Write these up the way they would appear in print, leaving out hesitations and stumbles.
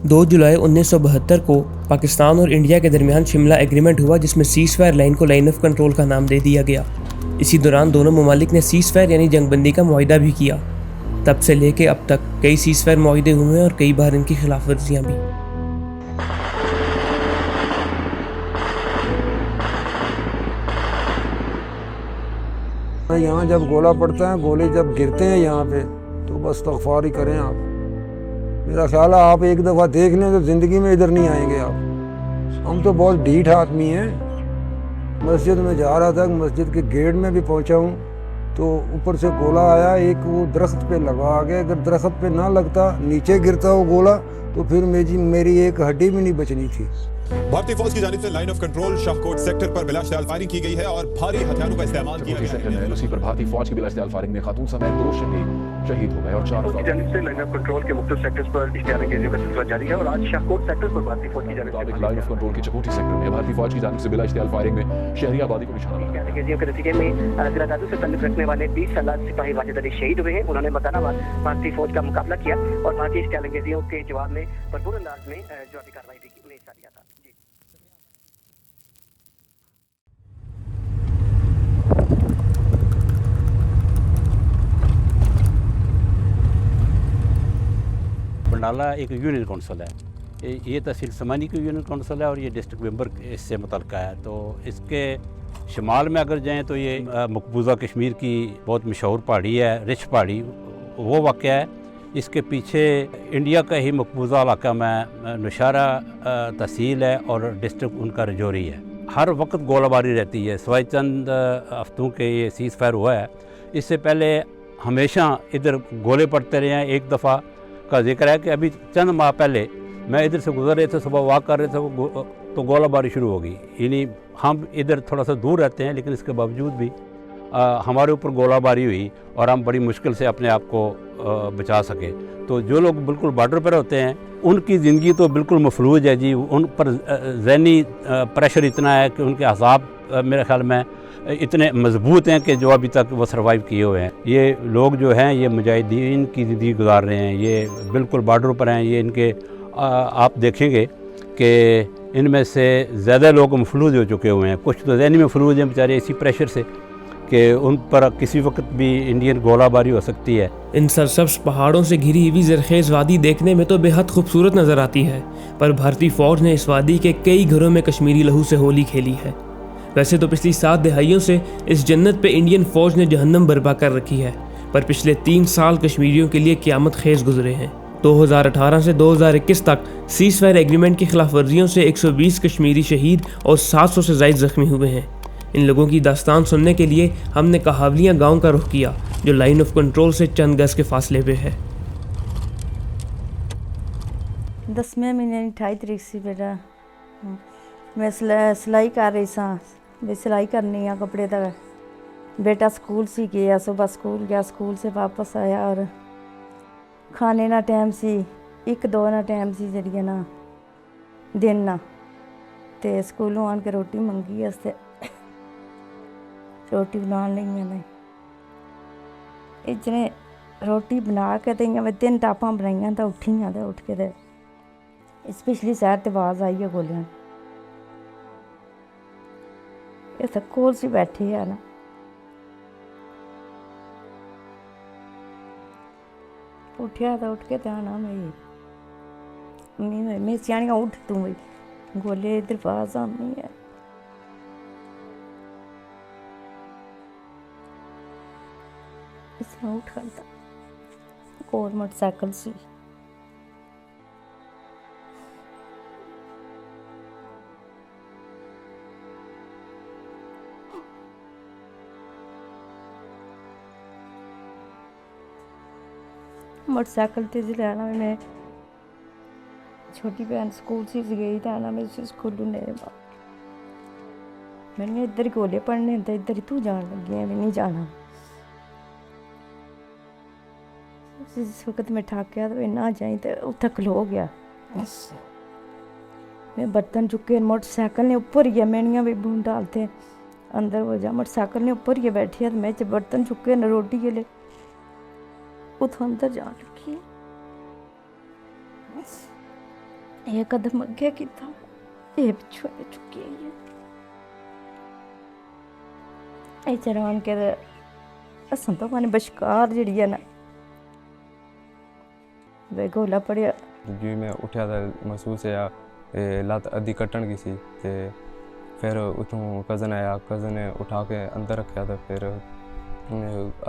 2 जुलाई 1972 को पाकिस्तान और इंडिया के दरमियान शिमला एग्रीमेंट हुआ, जिसमें सीज़फायर लाइन को लाइन ऑफ कंट्रोल का नाम दे दिया गया। इसी दौरान दोनों ममालिक ने सीज़फायर यानी जंगबंदी का मुआहिदा भी किया। तब से लेके अब तक कई सीज़फायर मुआहिदे हुए हैं और कई बार इनकी खिलाफ वर्जियाँ भी। यहाँ जब गोला पड़ता है, गोले जब गिरते हैं यहाँ पे, तो बस इस्तग़फ़ार ही करें आप। मेरा ख्याल है आप एक दफ़ा देख लें तो ज़िंदगी में इधर नहीं आएंगे आप। हम तो बहुत ढीठ आदमी हैं। मस्जिद में जा रहा था, मस्जिद के गेट में भी पहुँचा हूँ तो ऊपर से गोला आया, एक वो दरख्त पे लगा आ गया। अगर दरख्त पे ना लगता, नीचे गिरता वो गोला, तो फिर मेरी एक हड्डी भी नहीं बचनी थी। भारतीय फौज की जानिब से line of control Shahkot sector पर बिलाश्तियाल फायरिंग की गई है और भारी हथियारों का इस्तेमाल किया गया है। उसी पर भारतीय फौज की बिलाश्तियाल फायरिंग में खातून समेत 2 शहीद हो गए और 4 की जानिब से लाइन ऑफ कंट्रोल के मुख्तलिफ सेक्टर्स पर इश्तिहारंगेज़ी का सिलसिला जारी है और आज शाहकोट सेक्टर पर भारतीय फौज की जानिब से लाइन ऑफ कंट्रोल के चकोटी सेक्टर में भारतीय फौज की जानिब से बिलाश्तियाल फायरिंग में शहरी आबादी को निशाना बनाया। इश्तिहारंगेज़ियों के नतीजे में जिला दादू से ताल्लुक रखने वाले 20 सालार सिपाही वाजिद अली शहीद हुए हैं। उन्होंने मकानाबाद भारतीय फौज का मुकाबला किया और भारतीय इश्तिहारंगेज़ियों के जवाब में भरपूर अंदाज में जवाबी कार्रवाई में हिस्सा लिया था। बरनाला एक यूनियन काउंसिल है, ये तहसील समानी की यूनियन काउंसिल है और ये डिस्ट्रिक्ट मेंबर इससे मुतल्लिक़ है। तो इसके शुमाल में अगर जाएँ तो ये मकबूजा कश्मीर की बहुत मशहूर पहाड़ी है, रिच पहाड़ी, वो वाक़या है। इसके पीछे इंडिया का ही मकबूजा इलाका में नौशहरा तहसील है और डिस्ट्रिक्ट उनका रजौरी है। हर वक्त गोलाबारी रहती है, सिवाय चंद हफ्तों के ये सीज़ फायर हुआ है। इससे पहले हमेशा इधर गोले पड़ते रहे हैं। एक दफ़ा का जिक्र है कि अभी चंद माह पहले मैं इधर से गुजर रहे थे, सुबह वॉक कर रहे थे तो गोलाबारी शुरू हो गई। यानी हम इधर थोड़ा सा दूर रहते हैं, लेकिन इसके बावजूद भी हमारे ऊपर गोलाबारी हुई और हम बड़ी मुश्किल से अपने आप को बचा सके। तो जो लोग बिल्कुल बॉर्डर पर होते हैं उनकी ज़िंदगी तो बिल्कुल मफलूज है जी। उन पर ज़हनी प्रेशर इतना है कि उनके अज़ाब मेरे ख़्याल में इतने मजबूत हैं कि जो अभी तक वो सर्वाइव किए हुए हैं। ये लोग जो हैं ये मुजाहिदीन की ज़िंदगी गुजार रहे हैं, ये बिल्कुल बॉर्डर पर हैं। ये इनके आप देखेंगे कि इनमें से ज़्यादा लोग मफलूज हो चुके हुए हैं। कुछ तो ज़हनी मफलूज हैं बेचारे इसी प्रेशर से कि उन पर किसी वक्त भी इंडियन गोलाबारी हो सकती है। इन सरसब्ज़ पहाड़ों से घिरी हुई ज़रखेज़ वादी देखने में तो बेहद खूबसूरत नज़र आती है, पर भारतीय फ़ौज ने इस वादी के कई घरों में कश्मीरी लहू से होली खेली है। वैसे तो पिछली 7 दहाइयों से इस जन्नत पे इंडियन फ़ौज ने जहन्नम बर्पा कर रखी है, पर पिछले 3 साल कश्मीरियों के लिए क़यामत खेज़ गुजरे हैं। 2018 से 2021 तक सीज़फायर एग्रीमेंट की खिलाफ वर्जियों से 120 कश्मीरी शहीद और 700 से ज़ायद ज़ख्मी हुए हैं। इन लोगों की दास्तान सुनने के लिए हमने कहावलियाँ गांव का रुख किया, जो लाइन ऑफ कंट्रोल से चंद गज के फासले पे है। 10वें महीने 28 तारीख से बेटा मैं सिलाई कर रही सा, मैं सिलाई करनी है कपड़े तक। बेटा स्कूल से गया, सुबह स्कूल गया, स्कूल से वापस आया और खाने ना टाइम सी 1-2 ना टाइम सी जरिए ना दिन ना ते स्कूलों आन के रोटी मंगी असते रोटी बना ली मैंने। इतने रोटी बना के तो मैं 3 टापा बनाइया तो उठी हाँ, तो उठ के इस पिछली साइड तो आवाज़ आई है गोलियां। ये तो कोल सी बैठी है ना, उठिया तो उठ के आना मैं सियानियाँ उठ तू भाई गोले इधर आवाज़ आनी है। इसमें उठ करता कोल मोटरसाइकिल सी मोटरसाइकिल से जाना। मैं छोटी बहन स्कूल से गई तो आना मैं स्कूल मेरे बाप मैंने इधर गोले पढ़ने तो इधर तू जान लगी है, मैं नहीं जाना। जिस वक्त मैं ठाकिया तो ना जाई तो उत्थे खलो गया। मैं बर्तन चुके मोटरसाइकिल ने ऊपर ही मैनिया भी बूंद डालते अंदर हो जा, मोटरसाइकिल ने ऊपर ही बैठी है मैं बर्तन चुके न रोटी के लिए उतो अंदर जान लगी। ਇਹ ਕਦਮ ਅੱਗੇ ਕੀਤਾ, ਇਹ ਪਿੱਛੋਂ ਚੁੱਕੀ ਹੈ। ਇਹ ਚਰਾਨ ਕੇ ਅਸਾਂ ਤਾਂ ਮਾਨੇ ਬਸ਼ਕਾਰ ਜਿਹੜੀ ਹੈ ਨਾ ਵੇ ਗੋਲਾ ਪੜਿਆ। ਜਿਵੇਂ ਮੈਂ ਉੱਠਿਆ ਤਾਂ ਮਹਿਸੂਸ ਹੋਇਆ ਲੱਤ ਅੱਧੀ ਕੱਟਣ ਗਈ ਸੀ ਤੇ ਫਿਰ ਉੱਥੋਂ ਕਜ਼ਨ ਆਇਆ, ਕਜ਼ਨ ਨੇ ਉਠਾ ਕੇ ਅੰਦਰ ਰੱਖਿਆ ਤਾਂ ਫਿਰ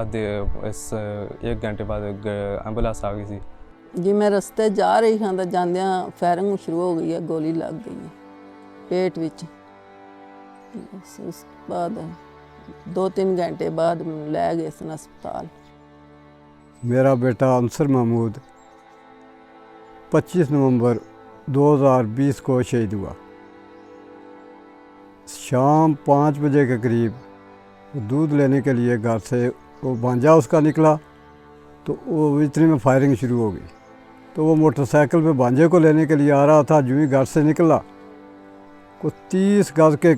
ਅੱਧੇ ਇਸ 1 ਘੰਟੇ ਬਾਅਦ ਐਂਬੂਲੈਂਸ ਆ ਗਈ ਸੀ। जी मैं रस्ते जा रही हाँ तो जांदियां फायरिंग शुरू हो गई है, गोली लग गई है पेट विच। उस बाद 2-3 घंटे बाद लै गए सन अस्पताल। मेरा बेटा अंसर महमूद 25 नवंबर 2020 को शहीद हुआ। शाम 5 बजे के करीब दूध लेने के लिए घर से वो भांजा उसका निकला तो वो इतने में फायरिंग शुरू हो गई। तो वो मोटरसाइकिल पे भांजे को लेने के लिए आ रहा था, जो ही घर से निकला को 30 गज के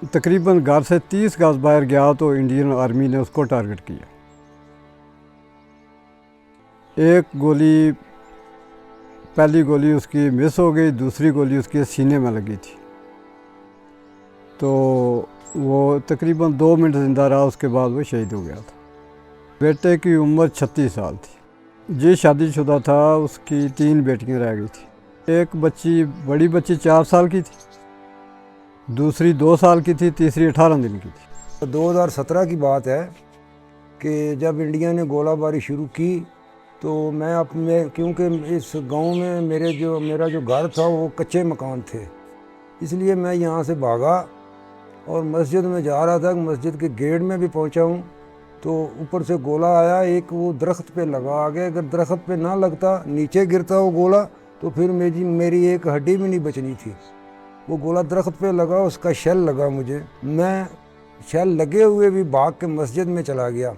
तकरीबन घर से 30 गज बाहर गया तो इंडियन आर्मी ने उसको टारगेट किया। एक गोली, पहली गोली उसकी मिस हो गई, दूसरी गोली उसके सीने में लगी थी तो वो तकरीबन 2 मिनट ज़िंदा रहा, उसके बाद वो शहीद हो गया था। बेटे की उम्र 36 साल थी जी, शादीशुदा था, उसकी 3 बेटियां रह गई थी। एक बच्ची, बड़ी बच्ची 4 साल की थी, दूसरी 2 साल की थी, तीसरी 18 दिन की थी। 2017 की बात है कि जब इंडिया ने गोलाबारी शुरू की तो मैं अपने, क्योंकि इस गांव में मेरा जो घर था वो कच्चे मकान थे, इसलिए मैं यहाँ से भागा और मस्जिद में जा रहा था। मस्जिद के गेट में भी पहुँचा हूँ तो ऊपर से गोला आया, एक वो दरख्त पे लगा। आगे अगर दरख्त पे ना लगता, नीचे गिरता वो गोला तो फिर मेरी एक हड्डी भी नहीं बचनी थी। वो गोला दरख्त पे लगा, उसका शेल लगा मुझे। मैं शेल लगे हुए भी भाग के मस्जिद में चला गया,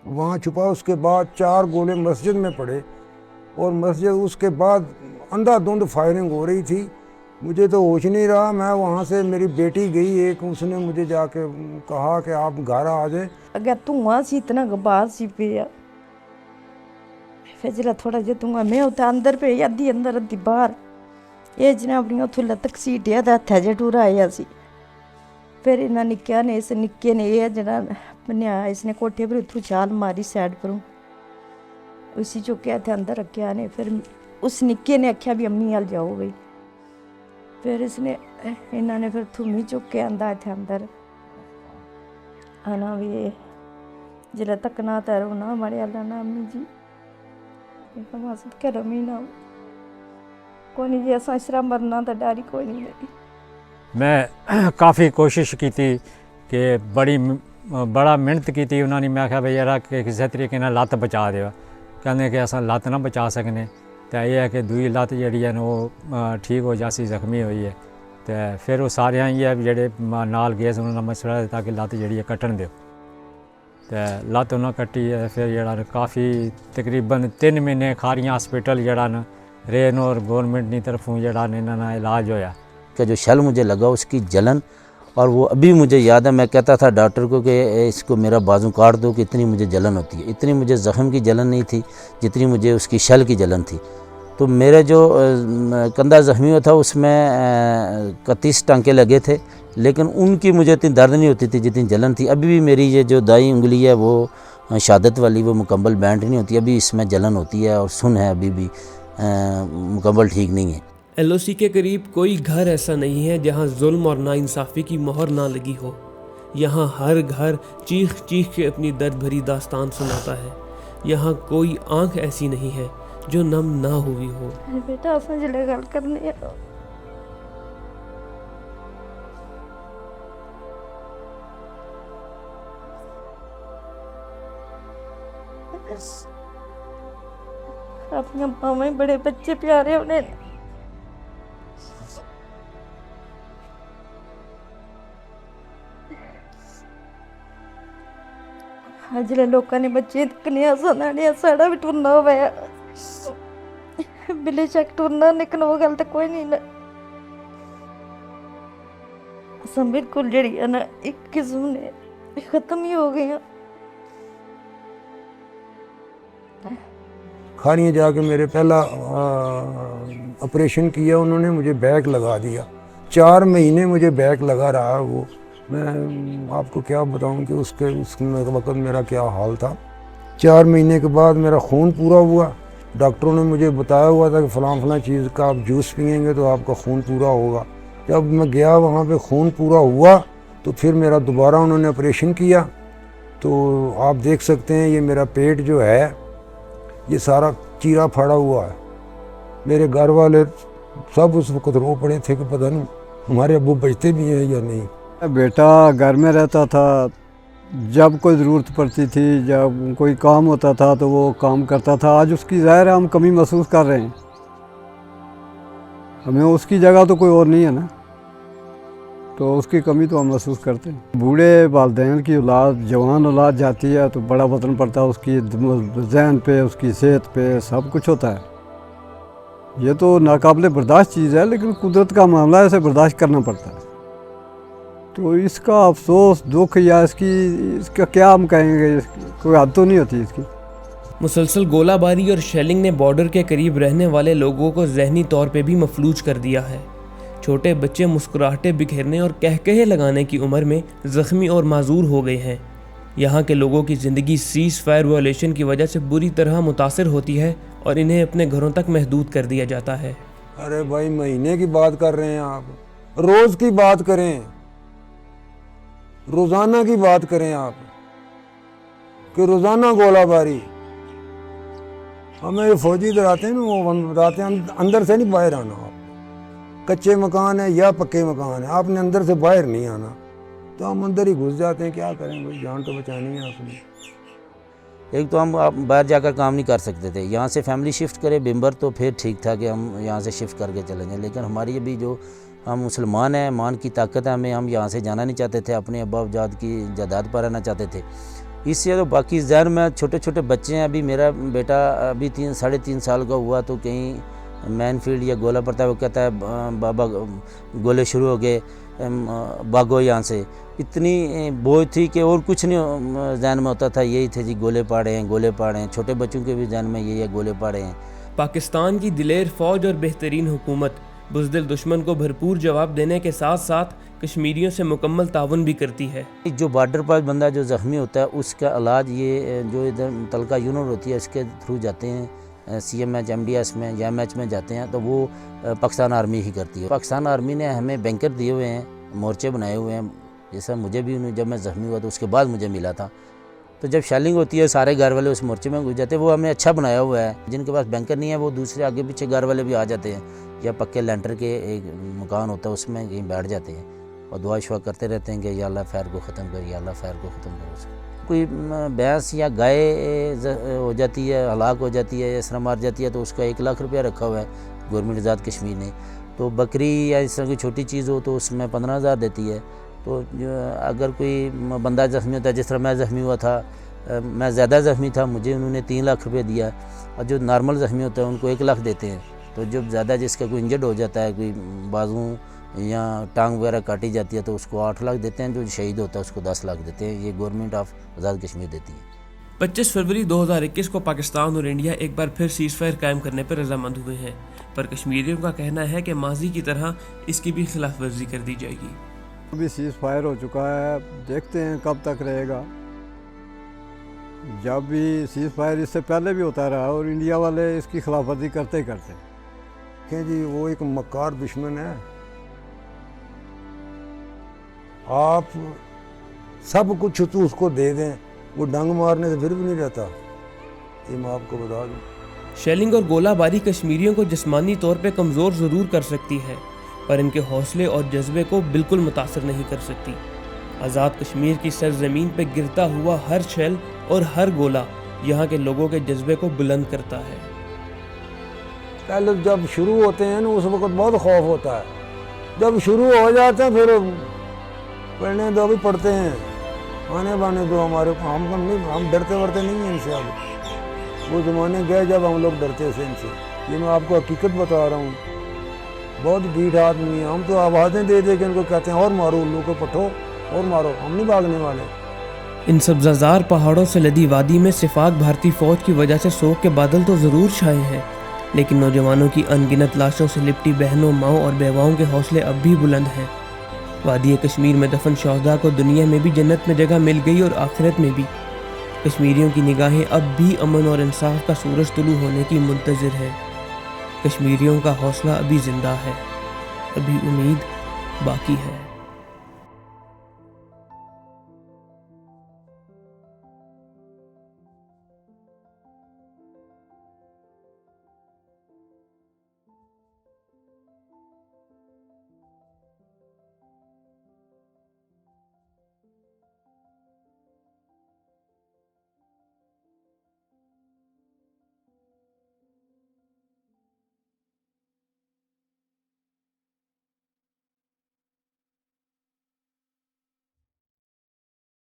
वहाँ छुपा। उसके बाद 4 गोले मस्जिद में पड़े और मस्जिद, उसके बाद अंधाधुंध फायरिंग हो रही थी, मुझे तो होश नहीं रहा। मैं वहाँ से, मेरी बेटी गई एक, उसने मुझे जाके कहा कि आप घर आ जाए। अगर धुआं सी, इतना गबार सी पिया, फिर जरा थोड़ा जिहा धुआं, मैं उत्थे अंदर पे, अद्धी अंदर अद्धी बाहर। ये जनाबड़ियां उत्थों लत्त घसीटिया ते हत्थै च टुराया सी। फिर इन्ना निक्किया ने, इस निक्के ने ये जरा बनेआ, इसने कोठे पर उतरू छाल मारी साइड परों, उसी चुक्या थे अंदर रखिया ने। फिर उस निक्के ने आख्या भी अम्मी हल जाओ बई। फिर इसने, इन्होंने फिर थुम्मी चुक के आंदा इत्थे अंदर आना भी जिल्लै तकना ते रोना मड़िया लाना अम्मी जी बस करो मीना कोई नहीं जी, असां इस तरह मरना तो डर ही कोई नहीं। मैं काफ़ी कोशिश की कि बड़ा मेहनत की उन्होंने। मैं आख्या भाई यार किसी तरीके नाल लत्त बचा दे, कहने कि असां लत्त ना बचा सकने, तो यह है कि दूई लत्त जी है वो ठीक हो जासी, जख्मी हुई है। तो फिर वो सारे ये जेडे नाल गए उन्होंने मशवरा दिता कि लत्त जी कट्टन दो, तो लत्त उन्होंने कट्टी है। फिर जरा काफ़ी तकरीबन 3 महीने खारियां हॉस्पिटल जरा रेन और गवर्नमेंट की तरफों जरा इन्होंने इलाज होया। कि जो शल मुझे लगा उसकी जलन, और वो अभी मुझे याद है, मैं कहता था डॉक्टर को कि इसको मेरा बाजू काट दो कि इतनी मुझे जलन होती है। इतनी मुझे ज़ख्म की जलन नहीं थी जितनी मुझे उसकी शल की जलन थी। तो मेरे जो कंधा ज़ख्मी हुआ था उसमें 31 टांके लगे थे, लेकिन उनकी मुझे इतनी दर्द नहीं होती थी जितनी जलन थी। अभी भी मेरी ये जो दाई उंगली है वो शहादत वाली, वो मुकम्मल बैंड नहीं होती, अभी इसमें जलन होती है और सुन है अभी भी मुकम्मल ठीक नहीं है। LOC के करीब कोई घर ऐसा नहीं है जहां जुल्म और नाइंसाफ़ी की मोहर ना लगी हो। यहाँ हर घर चीख चीख के अपनी दर्द भरी दास्तान सुनाता है। यहाँ कोई आंख ऐसी नहीं है जो नम ना हुई हो। बेटा असां जिले गल करनी अपनी मामा बड़े बच्चे प्यारे होने, जिले लोगों ने बच्चे कन्या सुनाने साड़ा भी टुरना होया, बिले शक टुरना निकन वो गल तो कोई नहीं। असां बिल्कुल जड़ी है ना एक किस्म ने खत्म ही हो गई। खारियाँ जाके मेरे पहला ऑपरेशन किया उन्होंने, मुझे बैक लगा दिया। 4 महीने मुझे बैक लगा रहा। वो मैं आपको क्या बताऊं कि उस वक्त मेरा क्या हाल था। 4 महीने के बाद मेरा खून पूरा हुआ। डॉक्टरों ने मुझे बताया हुआ था कि फ़लाँ चीज़ का आप जूस पिएंगे तो आपका खून पूरा होगा। जब मैं गया वहाँ पे खून पूरा हुआ तो फिर मेरा दोबारा उन्होंने ऑपरेशन किया। तो आप देख सकते हैं ये मेरा पेट जो है ये सारा चीरा फाड़ा हुआ है। मेरे घर वाले सब उस वक्त रो पड़े थे कि पता नहीं हमारे अब्बू बचते भी हैं या नहीं। बेटा घर में रहता था, जब कोई ज़रूरत पड़ती थी, जब कोई काम होता था तो वो काम करता था। आज उसकी ज़ाहिर है हम कमी महसूस कर रहे हैं। हमें उसकी जगह तो कोई और नहीं है ना, तो उसकी कमी तो हम महसूस करते हैं। बूढ़े वालिदैन की औलाद जवान औलाद जाती है तो बड़ा वतन पड़ता है उसकी जहन पे, उसकी सेहत पे, सब कुछ होता है। ये तो नाकाबिले बर्दाश्त चीज़ है, लेकिन कुदरत का मामला है, इसे बर्दाश्त करना पड़ता है। तो इसका अफसोस, दुख या इसका क्या हम कहेंगे, कोई हद तो नहीं होती इसकी। मुसलसल गोलाबारी और शेलिंग ने बॉर्डर के करीब रहने वाले लोगों को ज़हनी तौर पे भी मफलूज कर दिया है। छोटे बच्चे मुस्कुराहटें बिखेरने और कहकहे लगाने की उम्र में ज़ख्मी और माजूर हो गए हैं। यहाँ के लोगों की ज़िंदगी सीज़ फायर वायलेशन की वजह से बुरी तरह मुतासर होती है और इन्हें अपने घरों तक महदूद कर दिया जाता है। अरे भाई महीने की बात कर रहे हैं आप, रोज़ की बात करें, रोज़ाना की बात करें आप कि रोज़ाना गोलाबारी। हमें फौजी इधर आते हैं ना, वो बताते हैं अंदर से नहीं बाहर आना। आप कच्चे मकान है या पक्के मकान है, आपने अंदर से बाहर नहीं आना। तो हम अंदर ही घुस जाते हैं। क्या करें भाई, जान तो बचानी है अपनी। एक तो हम बाहर जाकर काम नहीं कर सकते थे। यहाँ से फैमिली शिफ्ट करे बिम्बर तो फिर ठीक था कि हम यहाँ से शिफ्ट करके चले जाएँ, लेकिन हमारी अभी जो हम मुसलमान हैं, मान की ताकत है हमें, हम यहाँ से जाना नहीं चाहते थे, अपने अब्बा अजाद की जायदाद पर रहना चाहते थे। इससे तो बाकी जहर में छोटे छोटे बच्चे हैं। अभी मेरा बेटा अभी 3-3.5 साल का हुआ तो कहीं मैन फील्ड या गोला पड़ता है, वो कहता है बाबा गोले शुरू हो गए, भागो यहाँ से। इतनी बोझ थी कि और कुछ नहीं जहन में होता था, यही थे जी गोले पाड़े हैं, गोले पाड़े हैं। छोटे बच्चों के भी जहन में यही है, गोले पाड़े हैं। पाकिस्तान की दिलेर फौज और बेहतरीन हुकूमत बुज़दिल दुश्मन को भरपूर जवाब देने के साथ साथ कश्मीरियों से मुकम्मल ताउन भी करती है। जो बॉर्डर पर बंदा जो ज़ख्मी होता है उसका इलाज ये जो इधर मुतलका यूनिट होती है इसके थ्रू जाते हैं, CMH MDS में या MH में जाते हैं, तो वो पाकिस्तान आर्मी ही करती है। पाकिस्तान आर्मी ने हमें बैंकर दिए हुए हैं, मोर्चे बनाए हुए हैं। जैसा मुझे भी जब मैं ज़ख्मी हुआ तो उसके बाद मुझे मिला था। तो जब शेलिंग होती है सारे घर वाले उस मोर्चे में घुस जाते हैं। वो हमें अच्छा बनाया हुआ है। जिनके पास बैंकर नहीं है वो दूसरे आगे पीछे घर वाले भी आ जाते हैं, या पक्के लेंटर के एक मकान होता है उसमें कहीं बैठ जाते हैं और दुआ शुआ करते रहते हैं कि या अल्लाह फैर को ख़त्म कर, या अल्लाह फैर को ख़त्म करो। कोई भैंस या गाय हो जाती है, हलाक हो जाती है, इस तरह मार जाती है, तो उसका 1 लाख रुपया रखा हुआ है गवर्नमेंट आज़ाद कश्मीर ने। तो बकरी या इस तरह की छोटी चीज़ हो तो उसमें 15,000 देती है। तो अगर कोई बंदा ज़ख्मी होता है, जिस तरह मैं ज़ख्मी हुआ था, मैं ज़्यादा ज़ख्मी था, मुझे उन्होंने 3 लाख रुपये दिया, और जो नॉर्मल ज़ख्मी होता है उनको 1 लाख देते हैं। तो जब ज़्यादा जिसका कोई इंजर्ड हो जाता है, कोई बाजू या टांग वगैरह काटी जाती है, तो उसको 8 लाख देते हैं। जो शहीद होता है उसको 10 लाख देते हैं। ये गवर्नमेंट ऑफ आज़ाद कश्मीर देती है। 25 फरवरी 2021 को पाकिस्तान और इंडिया एक बार फिर सीज़ फायर कायम करने पर रजामंद हुए हैं, पर कश्मीरियों का कहना है कि माजी की तरह इसकी भी खिलाफ वर्जी कर दी जाएगी। अभी सीज़ फायर हो चुका है, देखते हैं कब तक रहेगा। जब भी सीज़ फायर इससे पहले भी होता रहा और इंडिया वाले इसकी खिलाफ वर्जी करते ही करते। क्या जी, वो एक मक्कार दुश्मन है। आप सब कुछ तो उसको दे दें, वो डंग मारने से फिर भी नहीं रहता। ये मैं आपको बता दूं। शेलिंग और गोलाबारी कश्मीरियों को जिस्मानी तौर पे कमज़ोर ज़रूर कर सकती है, पर इनके हौसले और जज्बे को बिल्कुल मुतासर नहीं कर सकती। आज़ाद कश्मीर की सरजमीन पे गिरता हुआ हर शेल और हर गोला यहाँ के लोगों के जज्बे को बुलंद करता है। पहले जब शुरू होते हैं ना उस वक्त बहुत खौफ होता है, जब शुरू हो जाते हैं फिर पढ़ने दो, भी पढ़ते हैं, आने बाने दो हमारे को। हम डरते वरते नहीं हैं इनसे। अब वो ज़माने गए जब हम लोग डरते थे इनसे। ये मैं आपको हकीकत बता रहा हूँ। बहुत ढीठ आदमी है। हम तो आवाज़ें दे दे के इनको कहते हैं और मारो, उल्लू को पठो और मारो। हम नहीं भागने वाले। इन सब्ज़ाज़ार पहाड़ों से लदी वादी में सिफाक भारतीय फ़ौज की वजह से शोक के बादल तो ज़रूर छाए हैं, लेकिन नौजवानों की अनगिनत लाशों से लिपटी बहनों, माओं और बेवाओं के हौसले अब भी बुलंद हैं। वादी कश्मीर में दफन शहदा को दुनिया में भी जन्नत में जगह मिल गई और आखिरत में भी। कश्मीरियों की निगाहें अब भी अमन और इंसाफ का सूरज तुलू होने की मुंतज़िर हैं। कश्मीरियों का हौसला अभी ज़िंदा है, अभी उम्मीद बाकी है।